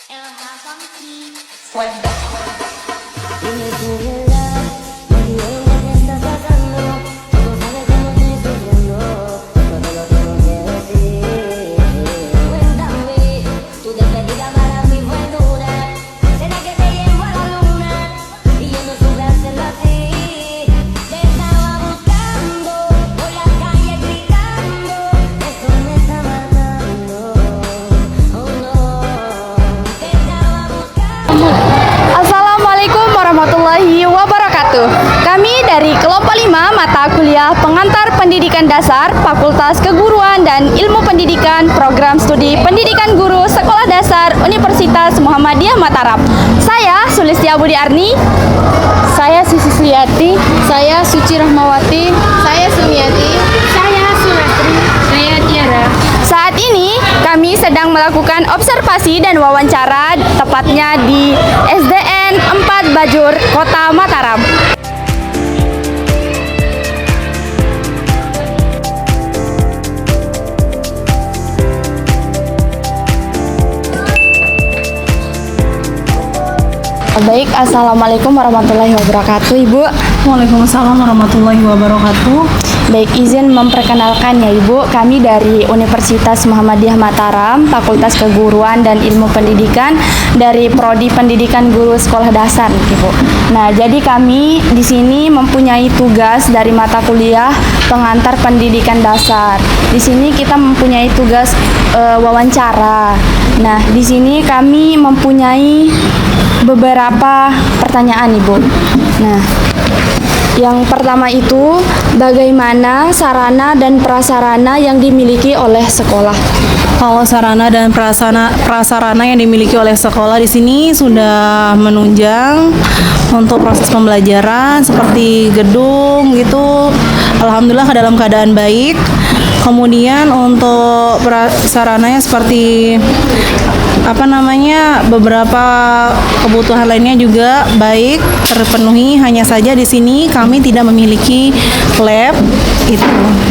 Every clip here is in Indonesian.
Dime tu verdad, me diré lo que estás pasando. Tú no sabes cómo estoy sufriendo, no te lo tengo que decir. Cuéntame, tu despedida para mí fue dura. ¿Será que te llevo a la luna? Y yo no supe hacerlo así. Te estaba buscando, por la calle gritando. Eso me está matando, oh no. Te estaba buscando. Assalamualaikum warahmatullahi wabarakatuh. Kami dari kelompok 5 mata kuliah pengantar pendidikan dasar Fakultas Keguruan dan Ilmu Pendidikan Program Studi Pendidikan Guru Sekolah Dasar Universitas Muhammadiyah Mataram. Saya Sulistya Budi Arni. Saya Sisi Suyati. Saya Suci Rahmawati. Saya Sumiati. Saya Suratri. Saya Tiara. Saat ini kami sedang melakukan observasi dan wawancara tepatnya di SDN 4 Bajur, Kota Mataram. Baik, Assalamualaikum warahmatullahi wabarakatuh, Ibu. Waalaikumsalam warahmatullahi wabarakatuh. Baik, izin memperkenalkan ya Ibu, kami dari Universitas Muhammadiyah Mataram, Fakultas Keguruan dan Ilmu Pendidikan dari Prodi Pendidikan Guru Sekolah Dasar, Ibu. Nah, jadi kami di sini mempunyai tugas dari mata kuliah pengantar pendidikan dasar. Di sini kita mempunyai tugas wawancara. Nah, di sini kami mempunyai beberapa pertanyaan, Ibu. Nah, yang pertama itu, bagaimana sarana dan prasarana yang dimiliki oleh sekolah? Kalau sarana dan prasarana yang dimiliki oleh sekolah di sini sudah menunjang untuk proses pembelajaran seperti gedung gitu. Alhamdulillah dalam keadaan baik. Kemudian untuk prasarananya seperti beberapa kebutuhan lainnya juga baik terpenuhi. Hanya saja di sini kami tidak memiliki lab, itu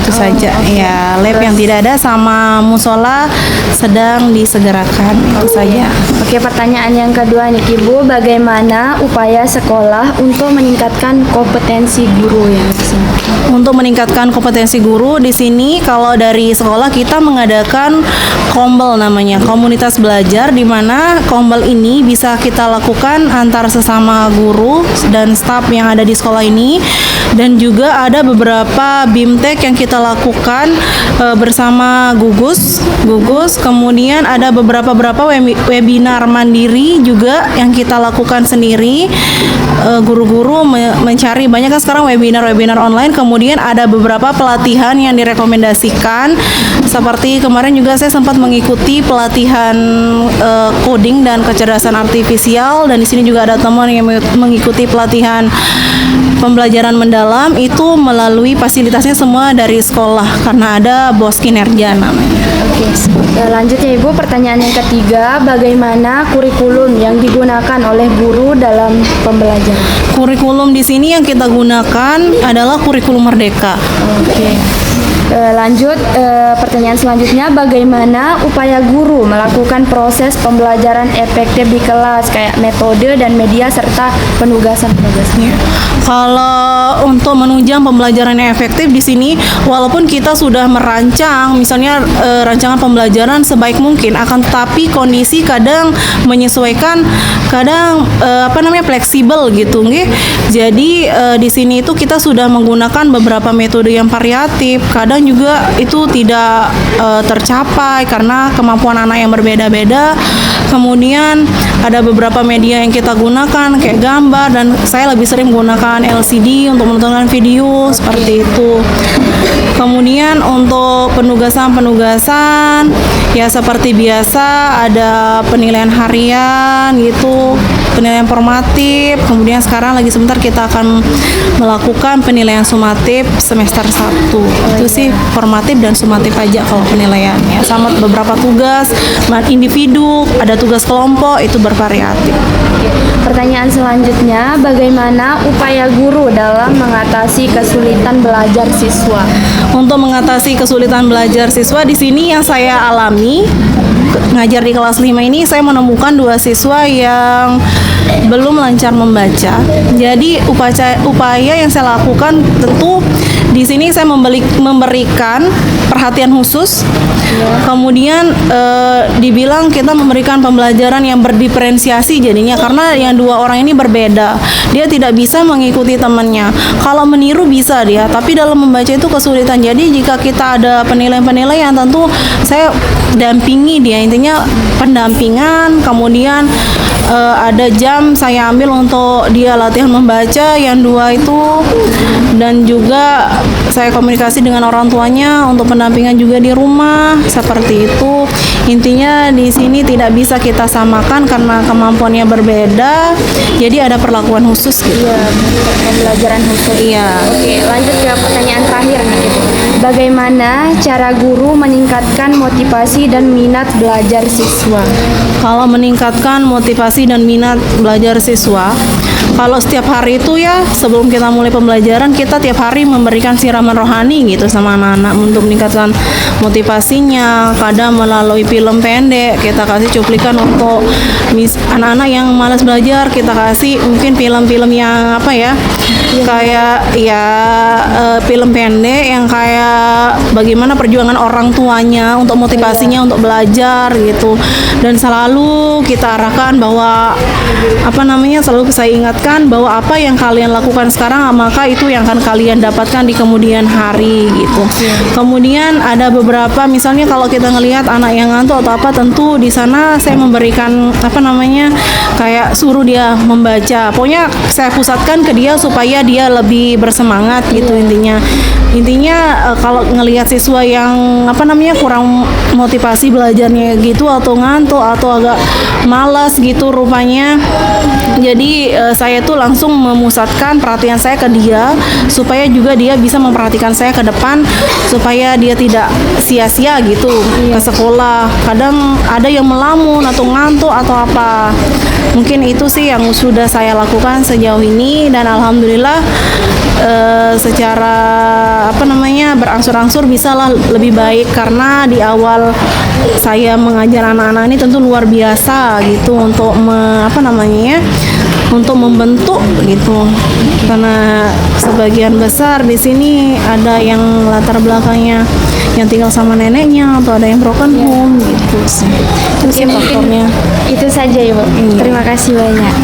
saja ya, lab yang tidak ada sama musola sedang disegerakan, itu saja. Oke, pertanyaan yang kedua nih Ibu, bagaimana upaya sekolah untuk meningkatkan kompetensi guru yang di sini? Untuk meningkatkan kompetensi guru di sini, kalau dari sekolah kita mengadakan kombel namanya, komunitas belajar, di mana kombel ini bisa kita lakukan antar sesama guru dan staf yang ada di sekolah ini, dan juga ada beberapa BIMTEK yang kita lakukan bersama gugus. Kemudian ada beberapa webinar mandiri juga yang kita lakukan sendiri. Guru-guru mencari, banyak kan sekarang webinar online. Kemudian ada beberapa pelatihan yang direkomendasikan, seperti kemarin juga saya sempat mengikuti pelatihan coding dan kecerdasan artifisial, dan di sini juga ada teman yang mengikuti pelatihan pembelajaran mendalam, itu melalui fasilitasnya semua dari sekolah karena ada BOS kinerja namanya. Oke, lanjut ya Ibu, pertanyaan yang ketiga, bagaimana kurikulum yang digunakan oleh guru dalam pembelajaran? Kurikulum di sini yang kita gunakan adalah kurikulum Merdeka. Oke. Lanjut, pertanyaan selanjutnya, bagaimana upaya guru melakukan proses pembelajaran efektif di kelas, kayak metode dan media serta penugasan-penugasannya? Kalau untuk menunjang pembelajaran yang efektif di sini, walaupun kita sudah merancang, misalnya rancangan pembelajaran sebaik mungkin, akan tetapi kondisi kadang menyesuaikan, kadang fleksibel gitu, nggih. Jadi di sini itu kita sudah menggunakan beberapa metode yang variatif. Kadang juga itu tidak tercapai karena kemampuan anak yang berbeda-beda. Kemudian ada beberapa media yang kita gunakan kayak gambar, dan saya lebih sering menggunakan LCD untuk menonton video seperti itu. Kemudian untuk penugasan ya seperti biasa, ada penilaian harian gitu, penilaian formatif. Kemudian sekarang lagi sebentar kita akan melakukan penilaian sumatif semester 1. Itu sih formatif dan sumatif aja kalau penilaiannya. Sama beberapa tugas individu, ada tugas kelompok, itu bervariatif. Pertanyaan selanjutnya, bagaimana upaya guru dalam mengatasi kesulitan belajar siswa? Untuk mengatasi kesulitan belajar siswa di sini yang saya alami ngajar di kelas 5 ini, saya menemukan 2 siswa yang belum lancar membaca. Jadi upaya yang saya lakukan tentu di sini saya memberikan perhatian khusus. Kemudian dibilang kita memberikan pembelajaran yang berdiferensiasi jadinya, karena yang 2 orang ini berbeda. Dia tidak bisa mengikuti temannya. Kalau meniru bisa dia, tapi dalam membaca itu kesulitan. Jadi jika kita ada penilaian-penilaian, tentu saya dampingi dia. Intinya pendampingan, kemudian ada jam saya ambil untuk dia latihan membaca yang 2 itu, dan juga saya komunikasi dengan orang tuanya untuk pendampingan juga di rumah seperti itu. Intinya di sini tidak bisa kita samakan karena kemampuannya berbeda, jadi ada perlakuan khusus gitu. Iya, pembelajaran khusus. Iya. Oke, lanjut ke pertanyaan terakhir nih. Bagaimana cara guru meningkatkan motivasi dan minat belajar siswa? Kalau meningkatkan motivasi dan minat belajar siswa, kalau setiap hari itu ya sebelum kita mulai pembelajaran, kita tiap hari memberikan siraman rohani gitu sama anak-anak untuk meningkatkan motivasinya. Kadang melalui film pendek kita kasih cuplikan untuk anak-anak yang malas belajar, kita kasih mungkin film-film yang apa ya, kayak ya film pendek yang kayak bagaimana perjuangan orang tuanya untuk motivasinya untuk belajar gitu. Dan selalu kita arahkan bahwa selalu saya ingatkan bahwa apa yang kalian lakukan sekarang maka itu yang akan kalian dapatkan di kemudian hari gitu. Kemudian ada beberapa, misalnya kalau kita ngelihat anak yang ngantuk atau apa, tentu di sana saya memberikan kayak suruh dia membaca. Pokoknya saya pusatkan ke dia supaya dia lebih bersemangat gitu. Intinya kalau ngelihat siswa yang kurang motivasi belajarnya gitu, atau ngantuk atau agak malas gitu rupanya, jadi saya tuh langsung memusatkan perhatian saya ke dia supaya juga dia bisa memperhatikan saya ke depan, supaya dia tidak sia-sia gitu ke sekolah. Kadang ada yang melamun atau ngantuk atau apa. Mungkin itu sih yang sudah saya lakukan sejauh ini, dan alhamdulillah secara berangsur-angsur bisalah lebih baik, karena di awal saya mengajar anak-anak ini tentu luar biasa gitu untuk untuk membentuk gitu, karena sebagian besar di sini ada yang latar belakangnya yang tinggal sama neneknya, atau ada yang broken home gitu sih. Itu sih faktornya. Itu saja ya, Bu. Terima kasih banyak.